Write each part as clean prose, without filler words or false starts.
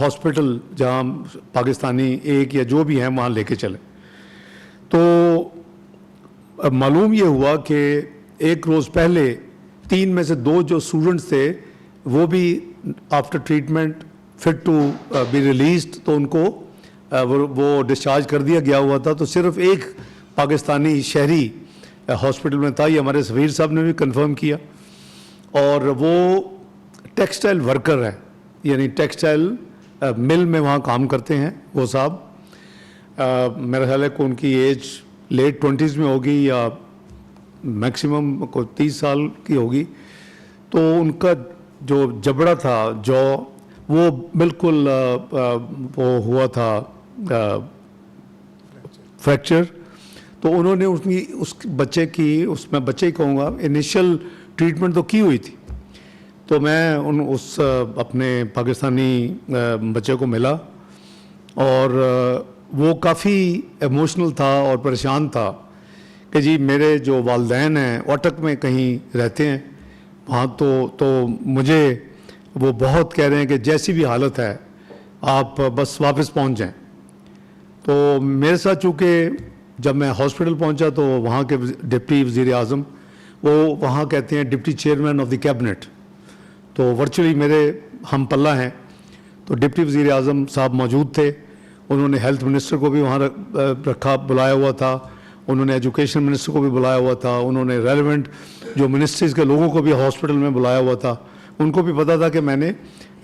Hospital جہاں پاکستانی ایک یا جو بھی ہیں وہاں لے کے چلے. تو معلوم یہ ہوا کہ ایک روز پہلے 3 میں سے 2 جو اسٹوڈنٹس تھے وہ بھی after treatment fit to be released, تو ان کو وہ ڈسچارج کر دیا گیا ہوا تھا. تو صرف ایک پاکستانی شہری ہاسپٹل میں تھا. یہ ہمارے سفیر صاحب نے بھی کنفرم کیا, اور وہ ٹیکسٹائل ورکر ہے, یعنی ٹیکسٹائل مل میں وہاں کام کرتے ہیں. وہ صاحب میرا خیال ہے کہ ان کی ایج لیٹ 20s میں ہوگی یا میکسیمم کو 30 سال کی ہوگی. تو ان کا جو جبڑا تھا جو وہ بالکل وہ ہوا تھا فریکچر. تو انہوں نے اس بچے کی, اس میں بچے ہی کہوں گا, انیشل ٹریٹمنٹ تو کی ہوئی تھی. تو میں اس اپنے پاکستانی بچے کو ملا, اور وہ کافی ایموشنل تھا اور پریشان تھا کہ جی میرے جو والدین ہیں اوٹک میں کہیں رہتے ہیں وہاں, تو مجھے وہ بہت کہہ رہے ہیں کہ جیسی بھی حالت ہے آپ بس واپس پہنچ جائیں. تو میرے ساتھ چونکہ جب میں ہاسپٹل پہنچا تو وہاں کے ڈپٹی وزیر اعظم, وہ وہاں کہتے ہیں deputy chairman of the cabinet, تو ورچولی میرے ہم پلہ ہیں. تو ڈپٹی وزیر اعظم صاحب موجود تھے, انہوں نے ہیلتھ منسٹر کو بھی وہاں بلایا ہوا تھا, انہوں نے ایجوکیشن منسٹر کو بھی بلایا ہوا تھا, انہوں نے ریلیونٹ جو منسٹریز کے لوگوں کو بھی ہاسپٹل میں بلایا ہوا تھا. ان کو بھی پتہ تھا کہ میں نے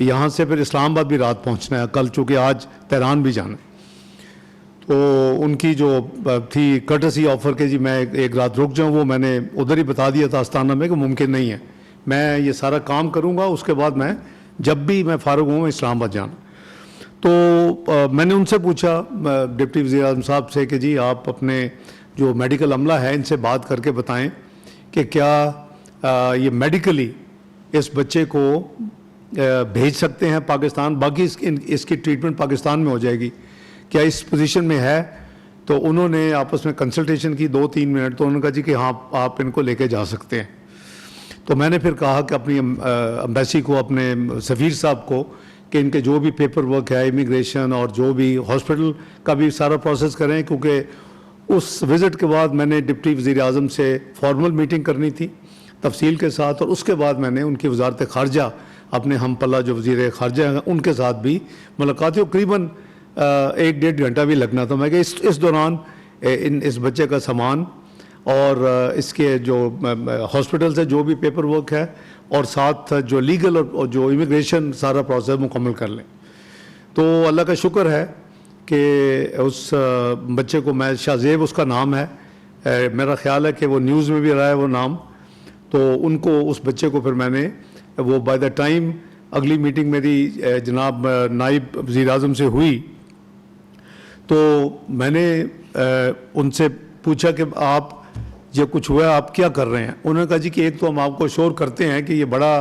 یہاں سے پھر اسلام آباد بھی رات پہنچنا ہے کل, چونکہ آج تہران بھی جانا ہے. تو ان کی جو تھی کٹسی آفر کہ جی میں ایک رات رک جاؤں, وہ میں نے ادھر ہی بتا دیا تھا آستانہ میں کہ ممکن نہیں ہے, میں یہ سارا کام کروں گا, اس کے بعد میں جب بھی میں فارغ ہوں اسلام آباد جانا. تو میں نے ان سے پوچھا ڈپٹی وزیر اعظم صاحب سے کہ جی آپ اپنے جو میڈیکل عملہ ہے ان سے بات کر کے بتائیں کہ کیا یہ میڈیکلی اس بچے کو بھیج سکتے ہیں پاکستان, باقی اس کی ٹریٹمنٹ پاکستان میں ہو جائے گی, کیا اس پوزیشن میں ہے. تو انہوں نے آپس میں کنسلٹیشن کی 2-3 منٹ, تو انہوں نے کہا جی کہ ہاں آپ ان کو لے کے جا سکتے ہیں. تو میں نے پھر کہا کہ اپنی امبیسی کو, اپنے سفیر صاحب کو, کہ ان کے جو بھی پیپر ورک ہے امیگریشن اور جو بھی ہاسپٹل کا بھی سارا پروسیس کریں, کیونکہ اس وزٹ کے بعد میں نے ڈپٹی وزیر اعظم سے فارمل میٹنگ کرنی تھی تفصیل کے ساتھ, اور اس کے بعد میں نے ان کی وزارت خارجہ اپنے ہم پلہ جو وزیر خارجہ ہیں ان کے ساتھ بھی ملاقات ہوئی. تقریباً 1-1.5 گھنٹہ بھی لگنا تھا. میں کہ اس دوران اس بچے کا سامان اور اس کے جو ہاسپٹل سے جو بھی پیپر ورک ہے اور ساتھ جو لیگل اور جو امیگریشن سارا پروسیس مکمل کر لیں. تو اللہ کا شکر ہے کہ اس بچے کو, میں شاہ زیب اس کا نام ہے, میرا خیال ہے کہ وہ نیوز میں بھی رہا ہے وہ نام. تو ان کو, اس بچے کو پھر میں نے وہ بائی دا ٹائم اگلی میٹنگ میری جناب نائب وزیر اعظم سے ہوئی, تو میں نے ان سے پوچھا کہ آپ یہ کچھ ہوا ہے آپ کیا کر رہے ہیں. انہوں نے کہا جی کہ ایک تو ہم آپ کو شور کرتے ہیں کہ یہ بڑا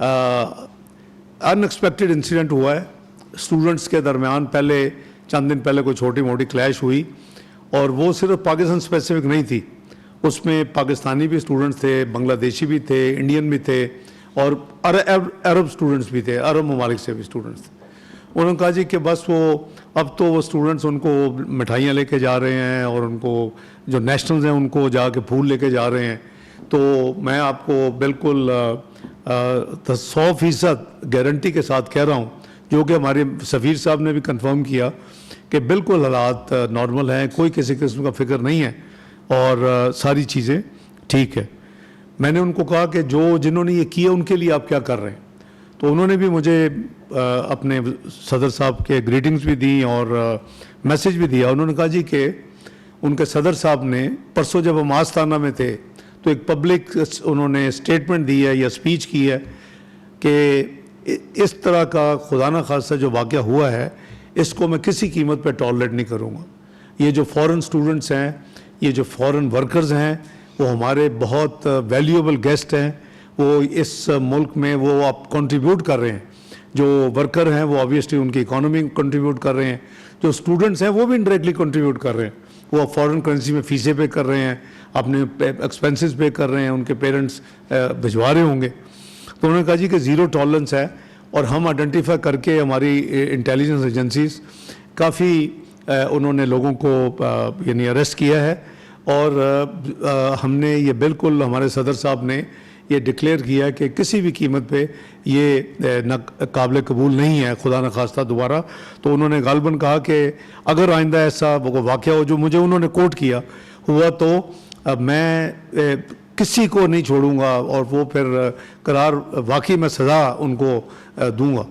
ان ایکسپیکٹڈ انسیڈنٹ ہوا ہے. اسٹوڈنٹس کے درمیان پہلے چند دن پہلے کوئی چھوٹی موٹی کلیش ہوئی, اور وہ صرف پاکستان اسپیسیفک نہیں تھی, اس میں پاکستانی بھی اسٹوڈنٹس تھے, بنگلہ دیشی بھی تھے, انڈین بھی تھے, اور عرب اسٹوڈنٹس بھی تھے, عرب ممالک سے بھی اسٹوڈنٹس تھے. انہوں نے کہا جی کہ بس وہ اب تو وہ اسٹوڈنٹس ان کو مٹھائیاں لے کے جا رہے ہیں, اور ان کو جو نیشنلز ہیں ان کو جا کے پھول لے کے جا رہے ہیں. تو میں آپ کو بالکل 100% گارنٹی کے ساتھ کہہ رہا ہوں, جو کہ ہمارے سفیر صاحب نے بھی کنفرم کیا کہ بالکل حالات نارمل ہیں, کوئی کسی قسم کا فکر نہیں ہے, اور ساری چیزیں ٹھیک ہے. میں نے ان کو کہا کہ جنہوں نے یہ کیا ان کے لیے آپ کیا کر رہے ہیں. تو انہوں نے بھی مجھے اپنے صدر صاحب کے گریٹنگز بھی دیں اور میسیج بھی دیا. انہوں نے کہا جی کہ ان کے صدر صاحب نے پرسوں جب ہم آستانہ میں تھے تو ایک پبلک انہوں نے اسٹیٹمنٹ دی ہے یا اسپیچ کی ہے کہ اس طرح کا خدا نہ خواستہ جو واقعہ ہوا ہے اس کو میں کسی قیمت پہ ٹالریٹ نہیں کروں گا. یہ جو فورن اسٹوڈنٹس ہیں, یہ جو فورن ورکرز ہیں, وہ ہمارے بہت ویلیوبل گیسٹ ہیں. وہ اس ملک میں وہ آپ کنٹریبیوٹ کر رہے ہیں. جو ورکر ہیں وہ آبویسلی ان کی اکانومی کنٹریبیوٹ کر رہے ہیں, جو اسٹوڈنٹس ہیں وہ بھی انڈائریکٹلی کنٹریبیوٹ کر رہے ہیں. وہ فارن کرنسی میں فیسیں پے کر رہے ہیں, اپنے ایکسپینسز پے کر رہے ہیں, ان کے پیرنٹس بھجوا رہے ہوں گے. تو انہوں نے کہا جی کہ زیرو ٹالرنس ہے, اور ہم آئیڈینٹیفائی کر کے ہماری انٹیلیجنس ایجنسیز کافی انہوں نے لوگوں کو یعنی اریسٹ کیا ہے، اور ہم نے یہ بالکل ہمارے صدر صاحب نے یہ ڈکلیئر کیا کہ کسی بھی قیمت پہ یہ قابل قبول نہیں ہے، خدا نخواستہ دوبارہ. تو انہوں نے غالباً کہا کہ اگر آئندہ ایسا واقعہ ہو جو مجھے انہوں نے کوٹ کیا ہوا تو میں کسی کو نہیں چھوڑوں گا، اور وہ پھر قرار واقعی میں سزا ان کو دوں گا.